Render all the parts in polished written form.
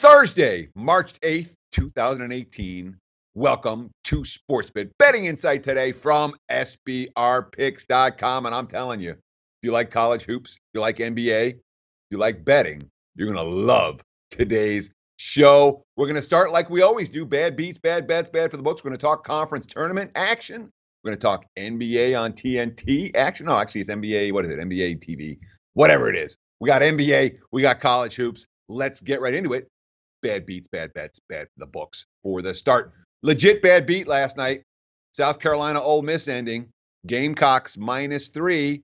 Thursday, March 8th, 2018. Welcome to Sportsbook Betting Insight today from SBRpicks.com. And I'm telling you, if you like college hoops, if you like NBA, if you like betting, you're going to love today's show. We're going to start like we always do. Bad beats, bad bets, bad for the books. We're going to talk conference tournament action. We're going to talk NBA on TNT action. No, actually, it's NBA. What is it? NBA TV. Whatever it is. We got NBA. We got college hoops. Let's get right into it. Bad beats, bad bets, bad for the books for the start. Legit bad beat last night. South Carolina Ole Miss ending. Gamecocks -3.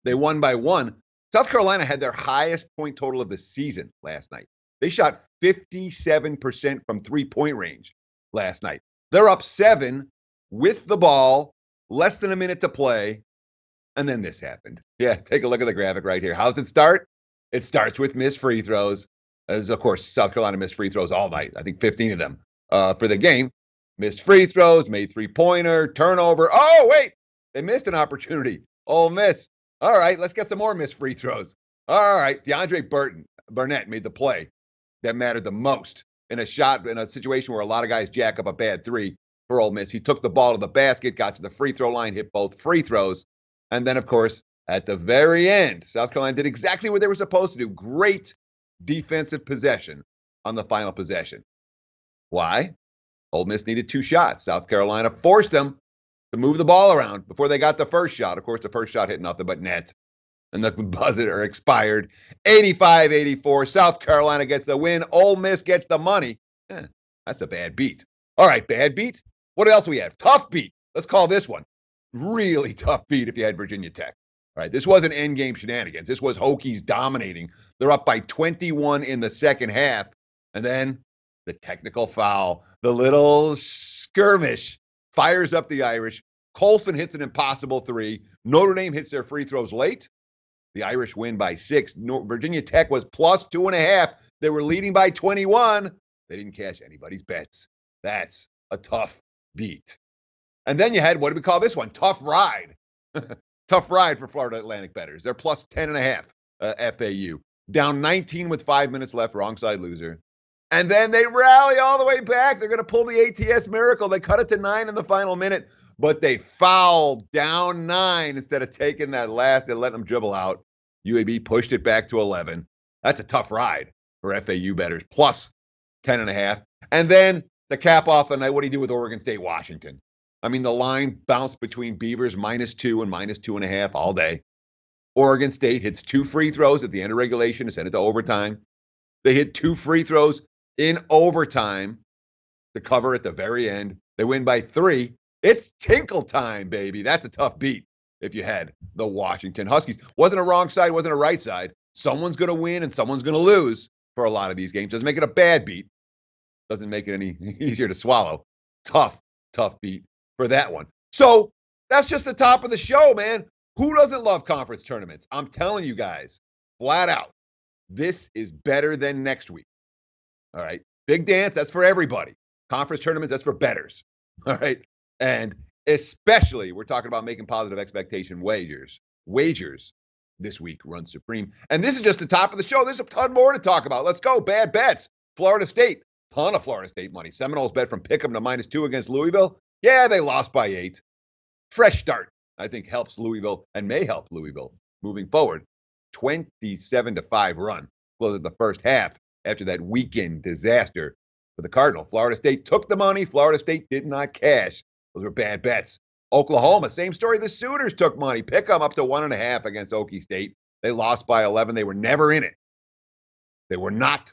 They won by 1. South Carolina had their highest point total of the season last night. They shot 57% from three-point range last night. They're up 7 with the ball, less than a minute to play, and then this happened. Yeah, take a look at the graphic right here. How's it start? It starts with missed free throws. As, of course, South Carolina missed free throws all night. I think 15 of them for the game. Missed free throws, made three-pointer, turnover. Oh, wait, they missed an opportunity. Ole Miss. All right, let's get some more missed free throws. All right, DeAndre Burnett made the play that mattered the most in a situation where a lot of guys jack up a bad three for Ole Miss. He took the ball to the basket, got to the free throw line, hit both free throws. And then, of course, at the very end, South Carolina did exactly what they were supposed to do. Great defensive possession on the final possession. Why? Ole Miss needed 2 shots. South Carolina forced them to move the ball around before they got the first shot. Of course, the first shot hit nothing but net. And the buzzer expired. 85-84. South Carolina gets the win. Ole Miss gets the money. That's a bad beat. All right, bad beat. What else we have? Tough beat. Let's call this one. Really tough beat if you had Virginia Tech. All right, this wasn't endgame shenanigans. This was Hokies dominating. They're up by 21 in the second half. And then the technical foul, the little skirmish, fires up the Irish. Colson hits an impossible 3. Notre Dame hits their free throws late. The Irish win by 6. Virginia Tech was plus 2.5. They were leading by 21. They didn't cash anybody's bets. That's a tough beat. And then you had, what do we call this one? Tough ride. Tough ride for Florida Atlantic bettors. They're plus 10.5 FAU. Down 19 with 5 minutes left, wrong side loser. And then they rally all the way back. They're going to pull the ATS miracle. They cut it to 9 in the final minute, but they fouled down 9 instead of taking that last. They let them dribble out. UAB pushed it back to 11. That's a tough ride for FAU bettors, plus 10.5. And then the cap off the night, what do you do with Oregon State, Washington? I mean, the line bounced between Beavers -2 and -2.5 all day. Oregon State hits 2 free throws at the end of regulation to send it to overtime. They hit 2 free throws in overtime to cover at the very end. They win by 3. It's tinkle time, baby. That's a tough beat if you had the Washington Huskies. Wasn't a wrong side, wasn't a right side. Someone's going to win and someone's going to lose for a lot of these games. Doesn't make it a bad beat. Doesn't make it any easier to swallow. Tough beat for that one. So that's just the top of the show, man. Who doesn't love conference tournaments? I'm telling you guys, flat out, this is better than next week. All right. Big dance, that's for everybody. Conference tournaments, that's for bettors. All right. And especially, we're talking about making positive expectation wagers. Wagers this week run supreme. And this is just the top of the show. There's a ton more to talk about. Let's go. Bad bets. Florida State. Ton of Florida State money. Seminoles bet from Pick'em to -2 against Louisville. Yeah, they lost by 8. Fresh start, I think, helps Louisville and may help Louisville moving forward. 27-5 run. Closed the first half after that weekend disaster for the Cardinal. Florida State took the money. Florida State did not cash. Those were bad bets. Oklahoma, same story. The Sooners took money. Pick them up to 1.5 against Okie State. They lost by 11. They were never in it. They were not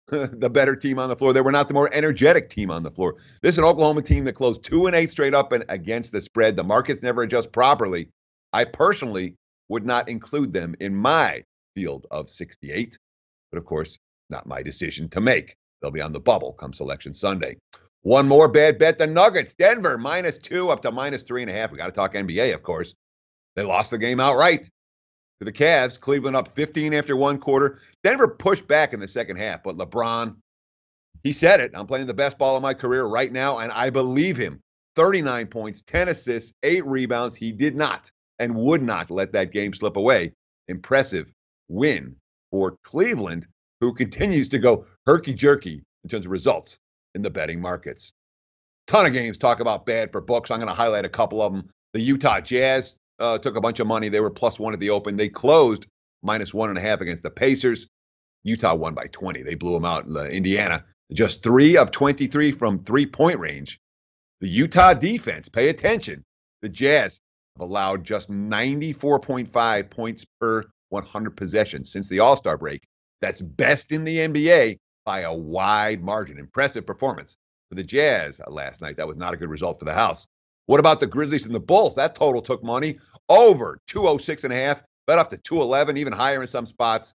the better team on the floor. They were not the more energetic team on the floor. This is an Oklahoma team that closed 2-8 straight up and against the spread. The markets never adjust properly. I personally would not include them in my field of 68. But of course, not my decision to make. They'll be on the bubble come Selection Sunday. One more bad bet. The Nuggets, Denver, -2 up to -3.5. We got to talk NBA, of course. They lost the game outright to the Cavs. Cleveland up 15 after one quarter. Denver pushed back in the second half, but LeBron, he said it. I'm playing the best ball of my career right now, and I believe him. 39 points, 10 assists, 8 rebounds. He did not and would not let that game slip away. Impressive win for Cleveland. who continues to go herky-jerky in terms of results in the betting markets. Ton of games talk about bad for books. I'm going to highlight a couple of them. The Utah Jazz took a bunch of money. They were +1 at the open. They closed -1.5 against the Pacers. Utah won by 20. They blew them out. Indiana, just 3 of 23 from three-point range. The Utah defense, pay attention. The Jazz have allowed just 94.5 points per 100 possessions since the All-Star break. That's best in the NBA by a wide margin. Impressive performance for the Jazz last night. That was not a good result for the house. What about the Grizzlies and the Bulls? That total took money over 206.5, bet up to 211, even higher in some spots.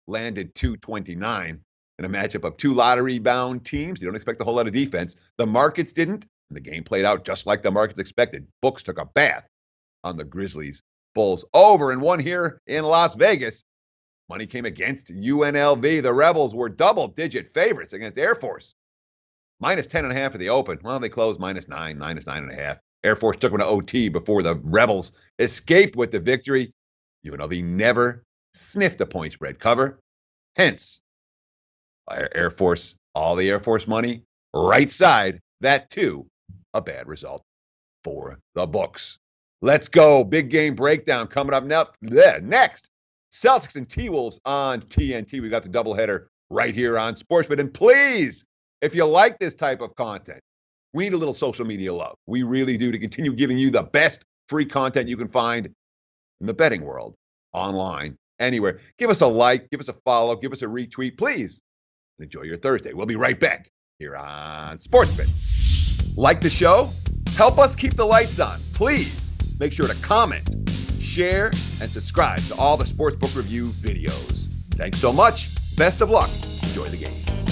Landed 229 in a matchup of two lottery-bound teams. You don't expect a whole lot of defense. The markets didn't, and the game played out just like the markets expected. Books took a bath on the Grizzlies. Bulls over and one here in Las Vegas. Money came against UNLV. The Rebels were double-digit favorites against Air Force. -10.5 at the open. Well, they closed -9, -9.5. Air Force took them to OT before the Rebels escaped with the victory. UNLV never sniffed a point spread cover. Hence, Air Force, all the Air Force money, right side. That, too, a bad result for the books. Let's go. Big game breakdown coming up next. Celtics and T-Wolves on TNT. We got the doubleheader right here on Sportsbook. And please, if you like this type of content, we need a little social media love. We really do, to continue giving you the best free content you can find in the betting world, online, anywhere. Give us a like, give us a follow, give us a retweet, please. Enjoy your Thursday. We'll be right back here on Sportsbook. Like the show? Help us keep the lights on. Please make sure to comment, share, and subscribe to all the Sportsbook Review videos. Thanks so much. Best of luck. Enjoy the games.